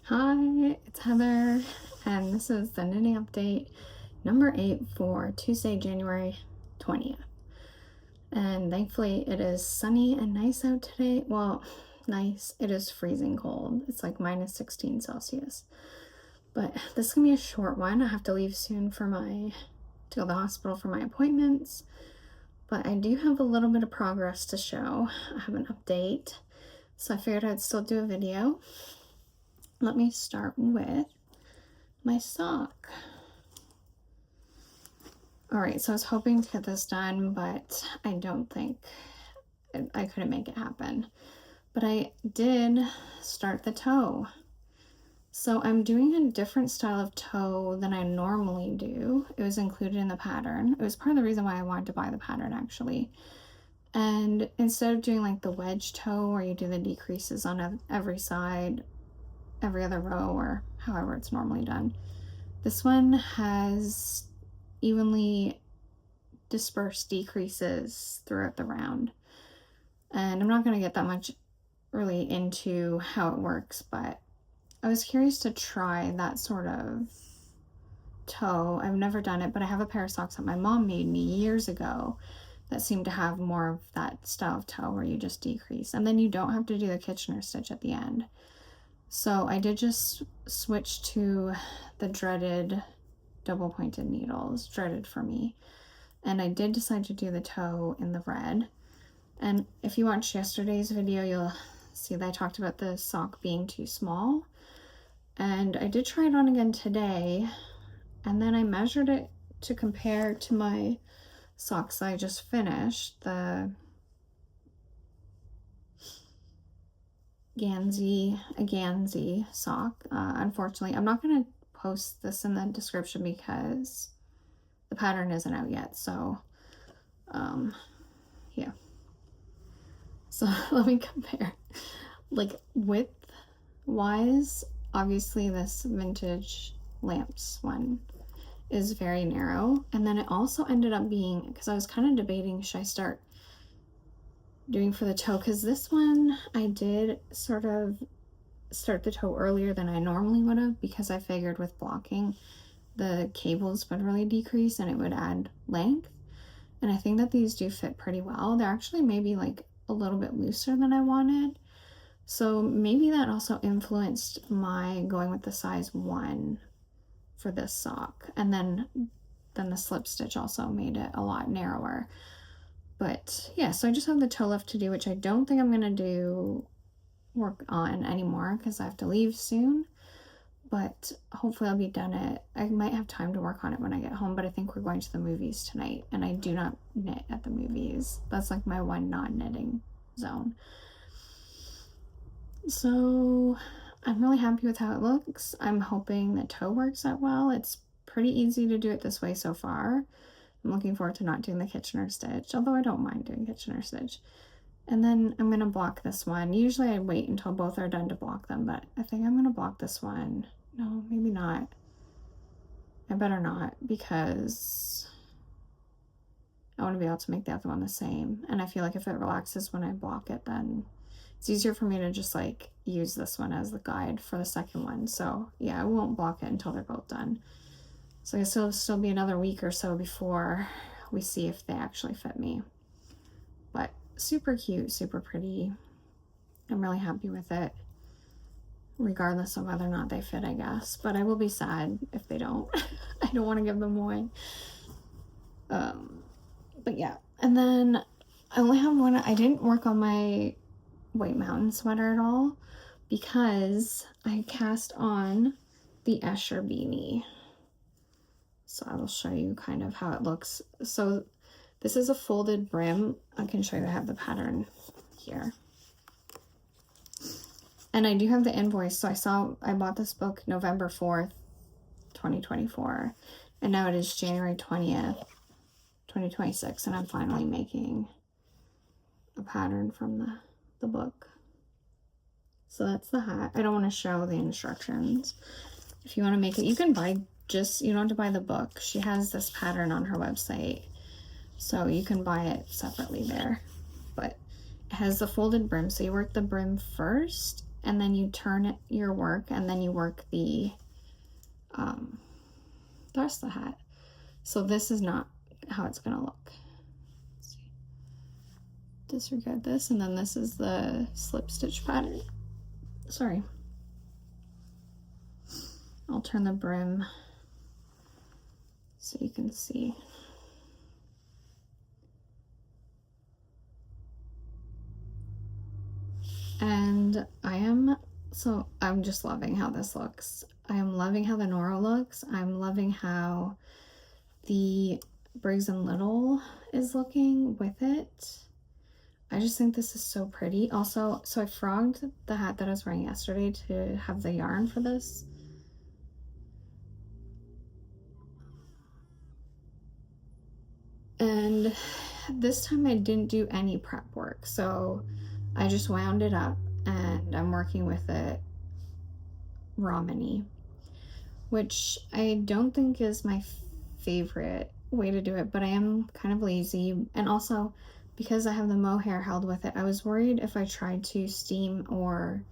Hi, it's Heather, and this is the knitting update number 8 for Tuesday, January 20th. And thankfully it is sunny and nice out today. Well, nice. It is freezing cold. It's like minus 16 Celsius. But this is gonna be a short one. I have to leave soon to go to the hospital for my appointments. But I do have a little bit of progress to show. I have an update. So I figured I'd still do a video. Let me start with my sock. All right, so I was hoping to get this done, but I don't think I couldn't make it happen. But I did start the toe. So I'm doing a different style of toe than I normally do. It was included in the pattern. It was part of the reason why I wanted to buy the pattern, actually. And instead of doing like the wedge toe where you do the decreases on every side, every other row, or however it's normally done, this one has evenly dispersed decreases throughout the round. And I'm not going to get that much really into how it works, but I was curious to try that sort of toe. I've never done it, but I have a pair of socks that my mom made me years ago that seem to have more of that style of toe where you just decrease, and then you don't have to do the Kitchener stitch at the end. So I did just switch to the dreaded double pointed needles, dreaded for me. And I did decide to do the toe in the red. And if you watched yesterday's video, you'll see that I talked about the sock being too small. And I did try it on again today. And then I measured it to compare to my socks I just finished, the Gansey sock. Unfortunately, I'm not going to post this in the description because the pattern isn't out yet. So, yeah. So let me compare. Like width-wise, obviously this vintage lamps one is very narrow. And then it also ended up being, because I was kind of debating, should I start doing for the toe, because this one I did sort of start the toe earlier than I normally would have, because I figured with blocking the cables would really decrease and it would add length. And I think that these do fit pretty well. They're actually maybe like a little bit looser than I wanted, so maybe that also influenced my going with the size 1 for this sock. And then the slip stitch also made it a lot narrower. But yeah, so I just have the toe left to do, which I don't think I'm gonna do work on anymore because I have to leave soon. But hopefully I'll be done it. I might have time to work on it when I get home, but I think we're going to the movies tonight, and I do not knit at the movies. That's like my one non-knitting zone. So I'm really happy with how it looks. I'm hoping the toe works out well. It's pretty easy to do it this way so far. I'm looking forward to not doing the Kitchener stitch, although I don't mind doing Kitchener stitch. And then I'm going to block this one. Usually I wait until both are done to block them, but I think I'm going to block this one. No, maybe not. I better not, because I want to be able to make the other one the same. And I feel like if it relaxes when I block it, then it's easier for me to just like use this one as the guide for the second one. So yeah, I won't block it until they're both done. So I guess it'll still be another week or so before we see if they actually fit me. But super cute, super pretty. I'm really happy with it, regardless of whether or not they fit, I guess. But I will be sad if they don't. I don't want to give them away. But yeah. And then I only have one. I didn't work on my White Mountain sweater at all because I cast on the Escher Beanie. So I will show you kind of how it looks. So this is a folded brim. I can show you, I have the pattern here. And I do have the invoice. So I bought this book November 4th, 2024. And now it is January 20th, 2026. And I'm finally making a pattern from the book. So that's the hat. I don't want to show the instructions. If you want to make it, you can buy you don't have to buy the book. She has this pattern on her website, so you can buy it separately there. But it has the folded brim, so you work the brim first and then you turn your work, and then you work the rest of the hat. So this is not how it's gonna look. Let's see. Disregard this, and then this is the slip stitch pattern. Sorry. I'll turn the brim so you can see. And I'm just loving how this looks. I am loving how the Noro looks. I'm loving how the Briggs & Little is looking with it. I just think this is so pretty. Also, so I frogged the hat that I was wearing yesterday to have the yarn for this. And this time I didn't do any prep work. So I just wound it up and I'm working with it raw mini, which I don't think is my favorite way to do it, but I am kind of lazy. And also because I have the mohair held with it, I was worried if I tried to steam or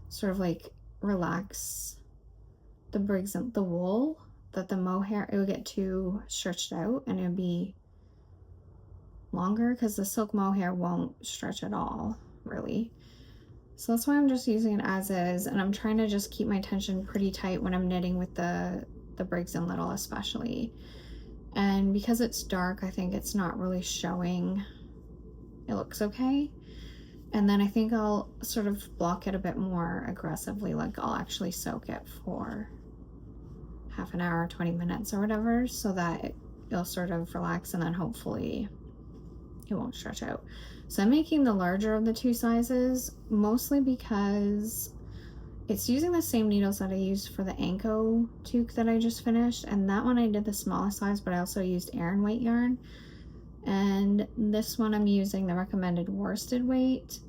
sort of like relax the Briggs and the wool, that the mohair, it would get too stretched out and it would be longer, because the silk mohair won't stretch at all, really. So that's why I'm just using it as is, and I'm trying to just keep my tension pretty tight when I'm knitting with the Briggs & Little especially. And because it's dark, I think it's not really showing. It looks okay. And then I think I'll sort of block it a bit more aggressively, like I'll actually soak it for half an hour, 20 minutes or whatever, so that it'll sort of relax, and then hopefully it won't stretch out. So I'm making the larger of the two sizes, mostly because it's using the same needles that I used for the Anko toque that I just finished, and that one I did the smallest size, but I also used Aran weight yarn. And this one I'm using the recommended worsted weight.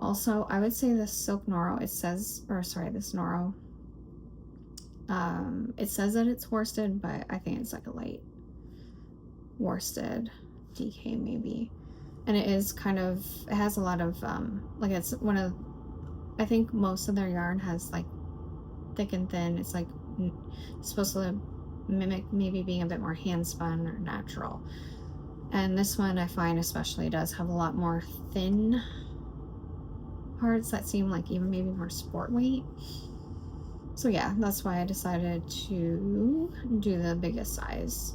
Also, I would say the silk Noro, it says, or sorry, this Noro, it says that it's worsted, but I think it's like a light worsted DK maybe. And it is kind of, it has a lot of, like it's one of, I think most of their yarn has like thick and thin. It's like supposed to mimic maybe being a bit more hand spun or natural. And this one I find especially does have a lot more thin parts that seem like even maybe more sport weight. So yeah, that's why I decided to do the biggest size.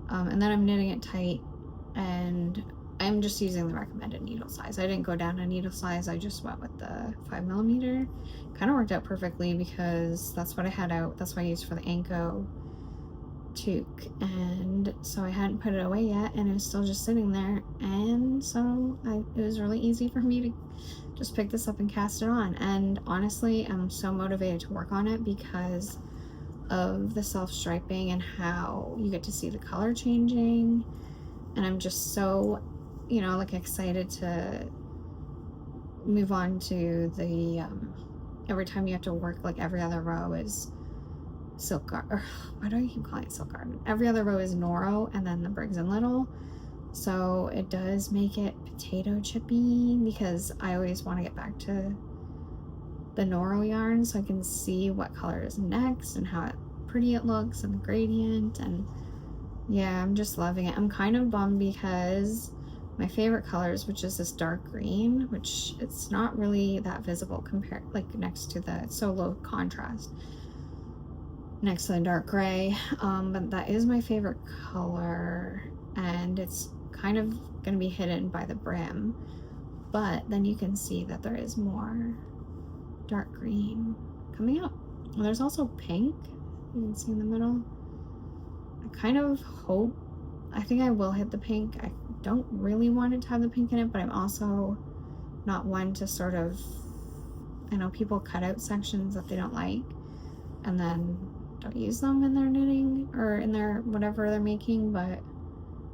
And then I'm knitting it tight, and I'm just using the recommended needle size. I didn't go down a needle size, I just went with the 5mm. Kind of worked out perfectly because that's what I had out. That's what I used for the Anko toque, and so I hadn't put it away yet, and it was still just sitting there, and so it was really easy for me to just pick this up and cast it on. And honestly, I'm so motivated to work on it because of the self-striping and how you get to see the color changing, and I'm just so, you know, like excited to move on to the every time you have to work, like every other row is silk garden, or why do I keep calling it silk garden? Every other row is Noro, and then the Briggs & Little. So it does make it potato chippy, because I always want to get back to the Noro yarn so I can see what color is next and how pretty it looks and the gradient. And yeah, I'm just loving it. I'm kind of bummed because my favorite colors, which is this dark green, which it's not really that visible compared, like next to the, it's so low contrast next to the dark gray, but that is my favorite color, and it's kind of going to be hidden by the brim, but then you can see that there is more dark green coming up. And there's also pink, you can see in the middle. I kind of hope, I think I will hit the pink. I don't really want it to have the pink in it, but I'm also not one to sort of, I know people cut out sections that they don't like and then don't use them in their knitting or in their whatever they're making, but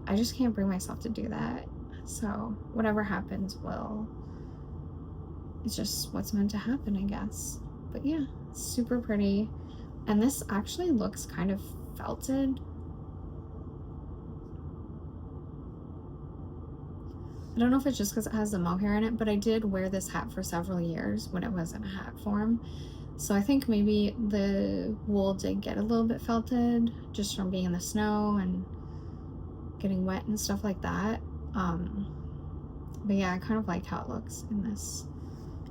I just can't bring myself to do that. So whatever happens will, it's just what's meant to happen, I guess. But yeah, super pretty. And this actually looks kind of felted. I don't know if it's just because it has the mohair in it, but I did wear this hat for several years when it was in a hat form. So I think maybe the wool did get a little bit felted just from being in the snow and getting wet and stuff like that. But yeah, I kind of liked how it looks in this.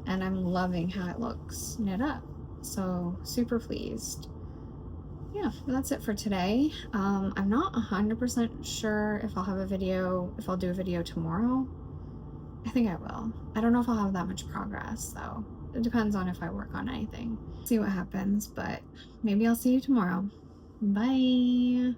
And I'm loving how it looks knit up. So super pleased. Yeah, that's it for today. I'm not 100% sure if I'll have a video, if I'll do a video tomorrow. I think I will. I don't know if I'll have that much progress though. It depends on if I work on anything. See what happens, but maybe I'll see you tomorrow. Bye.